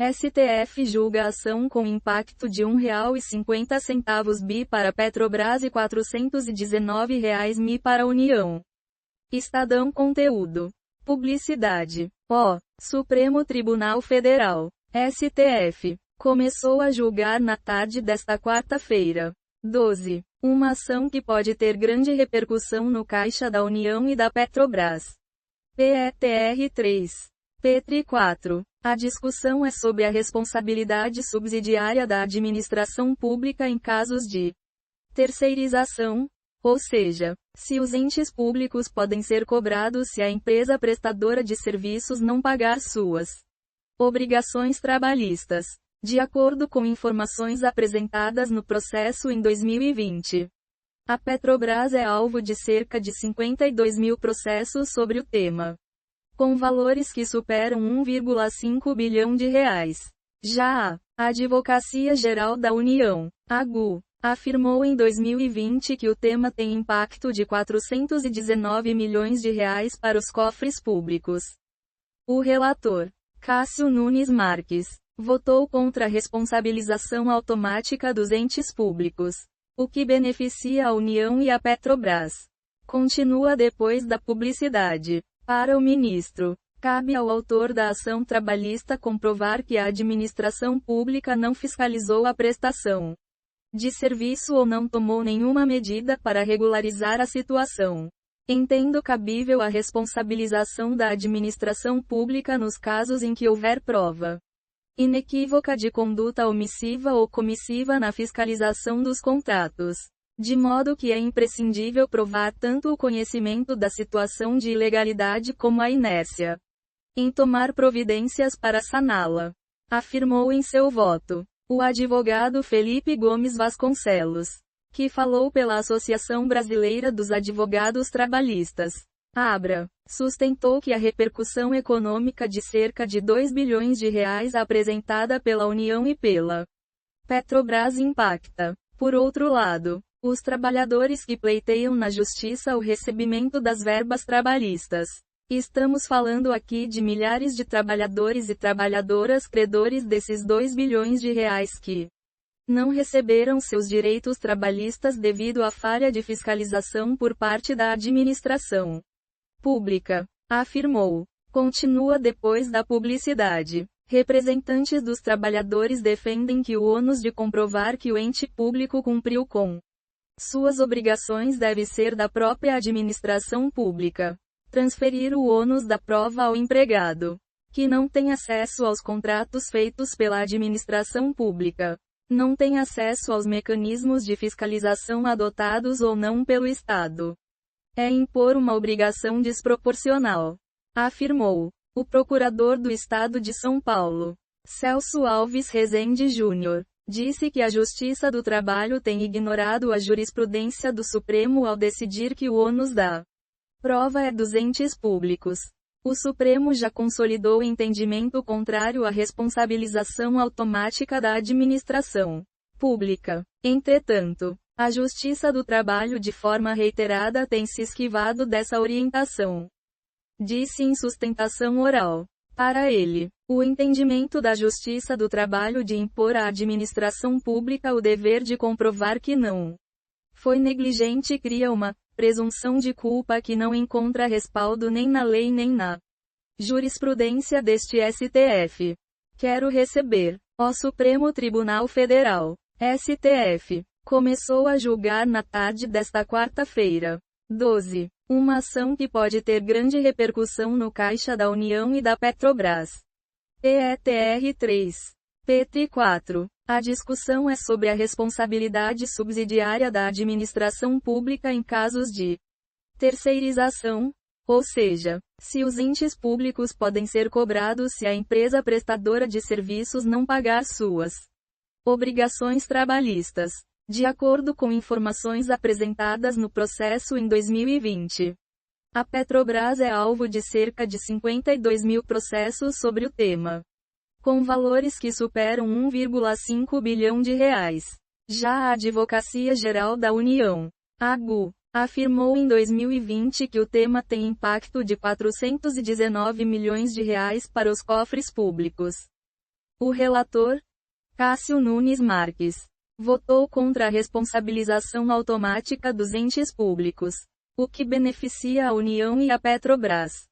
STF julga ação com impacto de R$ 1,50 bi para Petrobras e R$ 419 mi para a União. Estadão Conteúdo. Publicidade. Supremo Tribunal Federal, STF, começou a julgar na tarde desta quarta-feira, 12, uma ação que pode ter grande repercussão no caixa da União e da Petrobras. PETR 3. Petri 4. A discussão é sobre a responsabilidade subsidiária da administração pública em casos de terceirização, ou seja, se os entes públicos podem ser cobrados se a empresa prestadora de serviços não pagar suas obrigações trabalhistas, de acordo com informações apresentadas no processo em 2020. A Petrobras é alvo de cerca de 52 mil processos sobre o tema, com valores que superam 1,5 bilhão de reais. Já a Advocacia Geral da União, AGU, afirmou em 2020 que o tema tem impacto de 419 milhões de reais para os cofres públicos. O relator, Cássio Nunes Marques, votou contra a responsabilização automática dos entes públicos, o que beneficia a União e a Petrobras. Continua depois da publicidade. Para o ministro, cabe ao autor da ação trabalhista comprovar que a administração pública não fiscalizou a prestação de serviço ou não tomou nenhuma medida para regularizar a situação. Entendo cabível a responsabilização da administração pública nos casos em que houver prova inequívoca de conduta omissiva ou comissiva na fiscalização dos contratos, de modo que é imprescindível provar tanto o conhecimento da situação de ilegalidade como a inércia em tomar providências para saná-la, afirmou em seu voto o advogado Felipe Gomes Vasconcelos, que falou pela Associação Brasileira dos Advogados Trabalhistas. ABRA, sustentou que a repercussão econômica de cerca de 2 bilhões de reais apresentada pela União e pela Petrobras impacta, por outro lado, os trabalhadores que pleiteiam na justiça o recebimento das verbas trabalhistas. Estamos falando aqui de milhares de trabalhadores e trabalhadoras credores desses 2 bilhões de reais que não receberam seus direitos trabalhistas devido à falha de fiscalização por parte da administração pública, afirmou. Continua depois da publicidade. Representantes dos trabalhadores defendem que o ônus de comprovar que o ente público cumpriu com suas obrigações deve ser da própria administração pública. Transferir o ônus da prova ao empregado, que não tem acesso aos contratos feitos pela administração pública, não tem acesso aos mecanismos de fiscalização adotados ou não pelo Estado, é impor uma obrigação desproporcional, afirmou o procurador do Estado de São Paulo, Celso Alves Rezende Júnior. Disse que a Justiça do Trabalho tem ignorado a jurisprudência do Supremo ao decidir que o ônus da prova é dos entes públicos. O Supremo já consolidou o entendimento contrário à responsabilização automática da administração pública. Entretanto, a Justiça do Trabalho de forma reiterada tem se esquivado dessa orientação. Disse em sustentação oral. Para ele, o entendimento da Justiça do Trabalho de impor à administração pública o dever de comprovar que não foi negligente cria uma presunção de culpa que não encontra respaldo nem na lei nem na jurisprudência deste STF. Quero receber. O Supremo Tribunal Federal, STF, começou a julgar na tarde desta quarta-feira, 12, uma ação que pode ter grande repercussão no caixa da União e da Petrobras. PETR 3. Petri 4. A discussão é sobre a responsabilidade subsidiária da administração pública em casos de terceirização, ou seja, se os entes públicos podem ser cobrados se a empresa prestadora de serviços não pagar suas obrigações trabalhistas, de acordo com informações apresentadas no processo em 2020. A Petrobras é alvo de cerca de 52 mil processos sobre o tema, com valores que superam 1,5 bilhão de reais. Já a Advocacia Geral da União, AGU, afirmou em 2020 que o tema tem impacto de 419 milhões de reais para os cofres públicos. O relator, Cássio Nunes Marques, votou contra a responsabilização automática dos entes públicos, o que beneficia a União e a Petrobras.